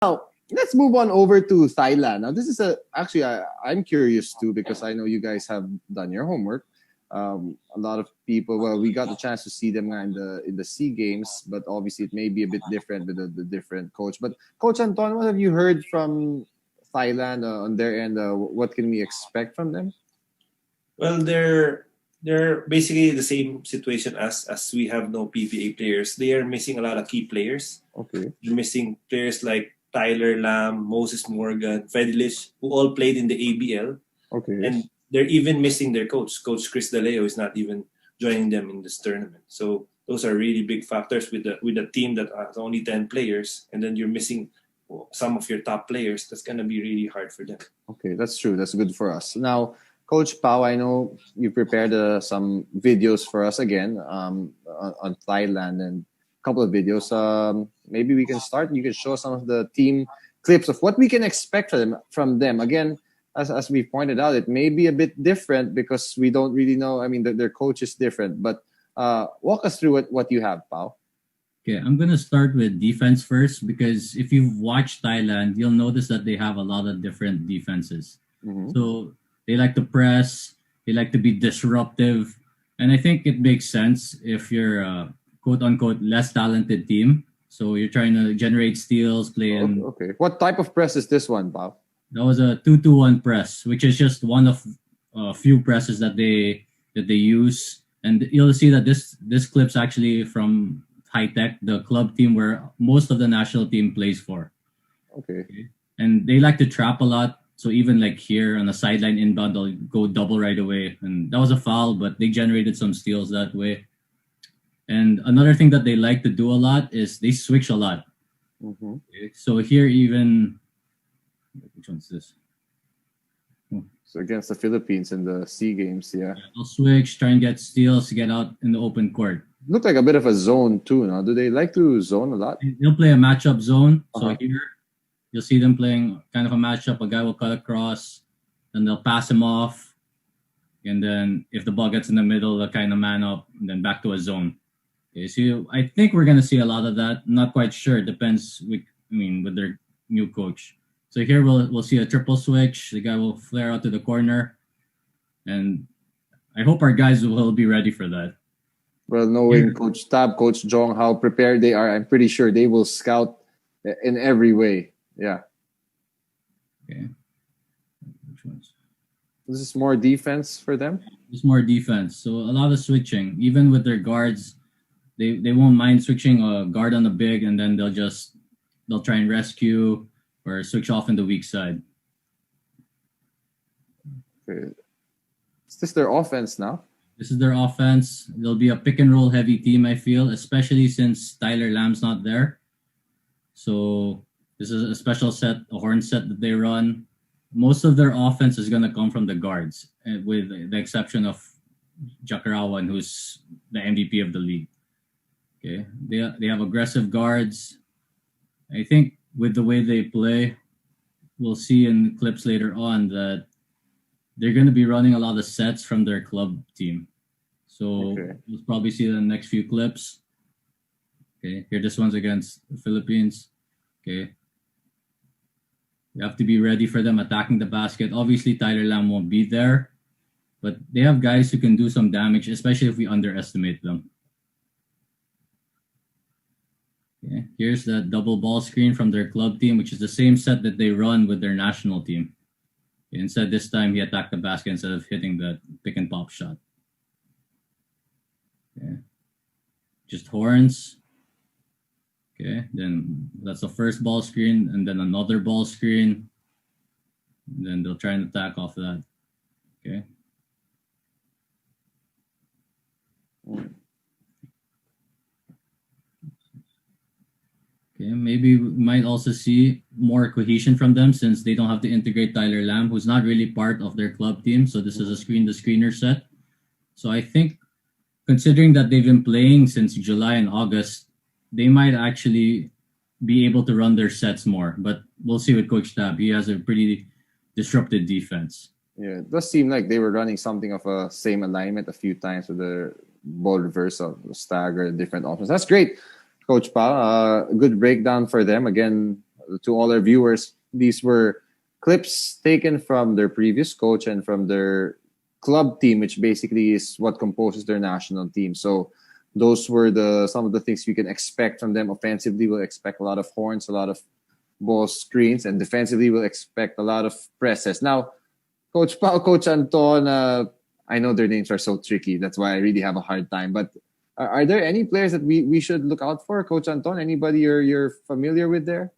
Now, let's move on over to Thailand. Now, this is I'm curious too because I know you guys have done your homework. A lot of people, well, we got the chance to see them in the Sea Games, but obviously it may be a bit different with the different coach. But Coach Anton, what have you heard from Thailand on their end? What can we expect from them? Well, they're basically the same situation as we have no PBA players. They are missing a lot of key players. Okay. They're missing players like Tyler Lam, Moses Morgan, Fedilish, who all played in the ABL. Okay. And they're even missing their coach. Coach Chris DeLeo is not even joining them in this tournament. So those are really big factors with a team that has only 10 players, and then you're missing some of your top players. That's going to be really hard for them. Okay, that's true. That's good for us. Now, Coach Pao, I know you prepared some videos for us again on Thailand and a couple of videos. Maybe we can start. You can show some of the team clips of what we can expect from them. Again, as we pointed out, it may be a bit different because we don't really know. I mean, their coach is different. But walk us through what you have, Pao. Okay, I'm going to start with defense first because if you've watched Thailand, you'll notice that they have a lot of different defenses. Mm-hmm. So they like to press, they like to be disruptive. And I think it makes sense if you're a quote-unquote less talented team. So you're trying to generate steals, play in... Okay. What type of press is this one, Pao? That was a 2-2-1 press, which is just one of a few presses that they use. And you'll see that this clip's actually from High Tech, the club team where most of the national team plays for. Okay. And they like to trap a lot. So even like here on the sideline inbound, they'll go double right away. And that was a foul, but they generated some steals that way. And another thing that they like to do a lot is they switch a lot. Mm-hmm. Okay. So here even... Which one's this? So against the Philippines in the Sea Games, yeah. They'll switch, try and get steals to get out in the open court. Look like a bit of a zone too. Now, do they like to zone a lot? They'll play a matchup zone. Uh-huh. So here, you'll see them playing kind of a matchup. A guy will cut across, then they'll pass him off, and then if the ball gets in the middle, they'll kind of man up, and then back to a zone. Okay, so I think we're gonna see a lot of that. I'm not quite sure. It depends with their new coach. So here we'll see a triple switch. The guy will flare out to the corner, and I hope our guys will be ready for that. Well, knowing Coach Tab, Coach Jong, how prepared they are, I'm pretty sure they will scout in every way. Yeah. Okay. Which ones? This is more defense for them? It's more defense. So a lot of switching. Even with their guards, they won't mind switching a guard on the big, and then they'll try and rescue or switch off in the weak side. Okay. Is this their offense now? This is their offense. They'll be a pick and roll heavy team, I feel, especially since Tyler Lamb's not there. So this is a special set, a horn set that they run. Most of their offense is going to come from the guards, with the exception of Jakarawan, who's the MVP of the league. Okay, they have aggressive guards. I think with the way they play, we'll see in clips later on that they're going to be running a lot of sets from their club team. So We'll probably see the next few clips. Okay, here this one's against the Philippines. Okay. You have to be ready for them attacking the basket. Obviously, Tyler Lam won't be there, but they have guys who can do some damage, especially if we underestimate them. Okay. Here's that double ball screen from their club team, which is the same set that they run with their national team. Okay. Instead, this time he attacked the basket instead of hitting that pick and pop shot. Okay. Just horns. Okay, then that's the first ball screen, and then another ball screen. And then they'll try and attack off that. Okay. Okay, maybe we might also see more cohesion from them since they don't have to integrate Tyler Lamb, who's not really part of their club team. So this is a screen-to-screener set. So I think, considering that they've been playing since July and August, they might actually be able to run their sets more. But we'll see with Coach Tab. He has a pretty disrupted defense. Yeah, it does seem like they were running something of a same alignment a few times with the ball reversal, stagger, different options. That's great, Coach Pa. Good breakdown for them. Again, to all our viewers, these were clips taken from their previous coach and from their club team, which basically is what composes their national team. So those were some of the things you can expect from them. Offensively, we'll expect a lot of horns, a lot of ball screens, and defensively, we'll expect a lot of presses. Now, Coach Pao, Coach Anton, I know their names are so tricky. That's why I really have a hard time. But are there any players that we should look out for, Coach Anton? Anybody you're familiar with there?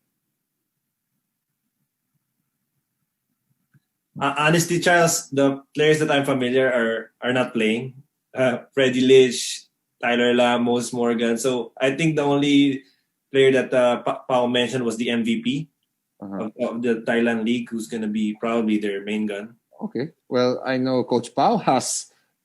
Honestly, Charles, the players that I'm familiar are not playing. Freddie Lich, Tyler Lamos, Morgan. So I think the only player that Pao mentioned was the MVP of the Thailand League, who's going to be probably their main gun. Okay. Well, I know Coach Pao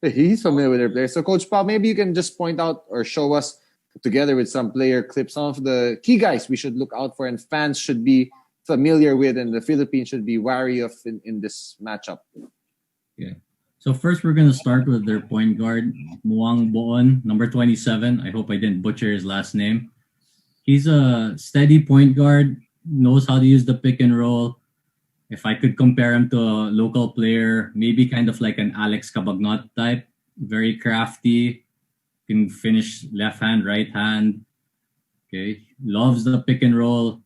he's familiar with their players. So Coach Pao, maybe you can just point out or show us together with some player clips, some of the key guys we should look out for and fans should be familiar with and the Philippines should be wary of in this matchup. Yeah. So first we're going to start with their point guard, Muang Boon, number 27. I hope I didn't butcher his last name. He's a steady point guard, knows how to use the pick and roll. If I could compare him to a local player, maybe kind of like an Alex Cabagnot type, very crafty, can finish left hand, right hand. Okay, loves the pick and roll.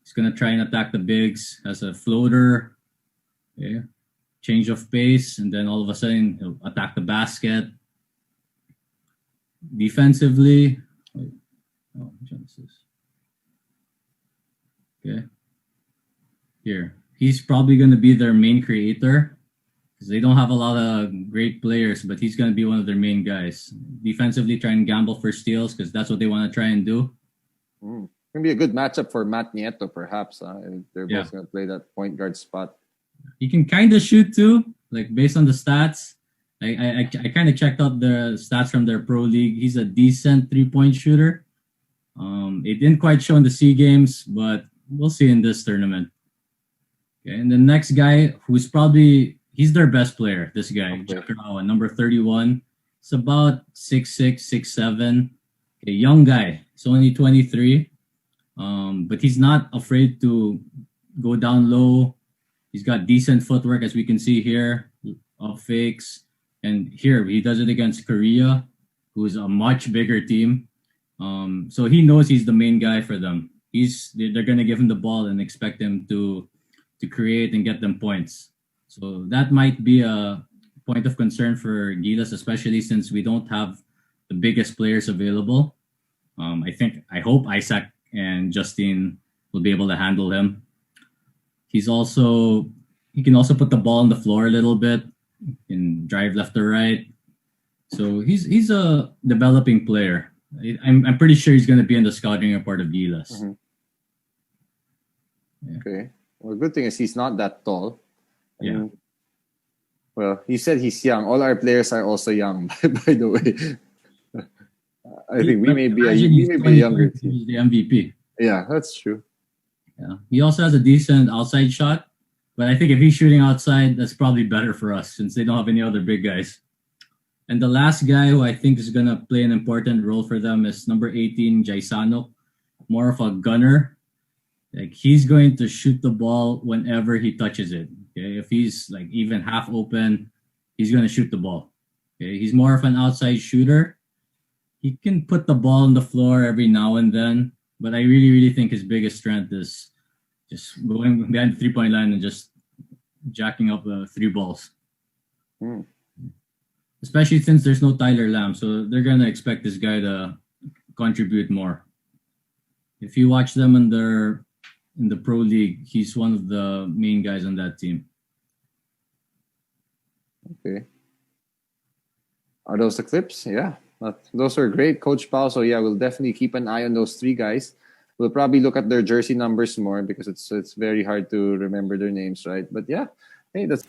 He's gonna try and attack the bigs, has a floater. Okay, change of pace, and then all of a sudden he'll attack the basket. Defensively, okay, here. He's probably going to be their main creator because they don't have a lot of great players, but he's going to be one of their main guys. Defensively, try and gamble for steals because that's what they want to try and do. Going to be a good matchup for Matt Nieto, perhaps. They're both going to play that point guard spot. He can kind of shoot too, like based on the stats. I kind of checked out the stats from their pro league. He's a decent 3-point shooter. It didn't quite show in the SEA Games, but we'll see in this tournament. Okay, and the next guy, he's their best player, this guy, okay. Number 31. It's about 6'6", 6'7". A young guy. He's only 23. But he's not afraid to go down low. He's got decent footwork, as we can see here, off fakes. And here, he does it against Korea, who's a much bigger team. So he knows he's the main guy for them. They're going to give him the ball and expect him to create and get them points. So that might be a point of concern for Gilas, especially since we don't have the biggest players available. I hope Isaac and Justin will be able to handle him. He can also put the ball on the floor a little bit, can drive left or right. So he's a developing player. I'm pretty sure he's going to be in the scouting report of Gilas. Mm-hmm. Yeah. Okay. Well, good thing is he's not that tall. Yeah. Well, he said he's young. All our players are also young, by the way. I think we may be a younger team. He's the MVP. Yeah, that's true. Yeah. He also has a decent outside shot, but I think if he's shooting outside, that's probably better for us since they don't have any other big guys. And the last guy who I think is going to play an important role for them is number 18, Jaisano. More of a gunner. Like he's going to shoot the ball whenever he touches it. Okay, if he's like even half open, he's going to shoot the ball. Okay, he's more of an outside shooter. He can put the ball on the floor every now and then, but I really, really think his biggest strength is just going behind the 3-point line and just jacking up 3 balls. Especially since there's no Tyler Lamb, so they're going to expect this guy to contribute more. If you watch them in the pro league, he's one of the main guys on that team. Okay. Are those the clips? Yeah. Those are great, Coach Pao. So yeah, we'll definitely keep an eye on those 3 guys. We'll probably look at their jersey numbers more because it's very hard to remember their names, right? But yeah, hey, that's...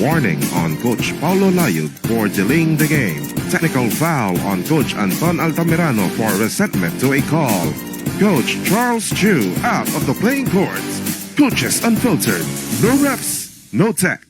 Warning on Coach Paolo Layug for delaying the game. Technical foul on Coach Anton Altamirano for resentment to a call. Coach Charles Chu out of the playing court. Coaches Unfiltered. No refs, no tech.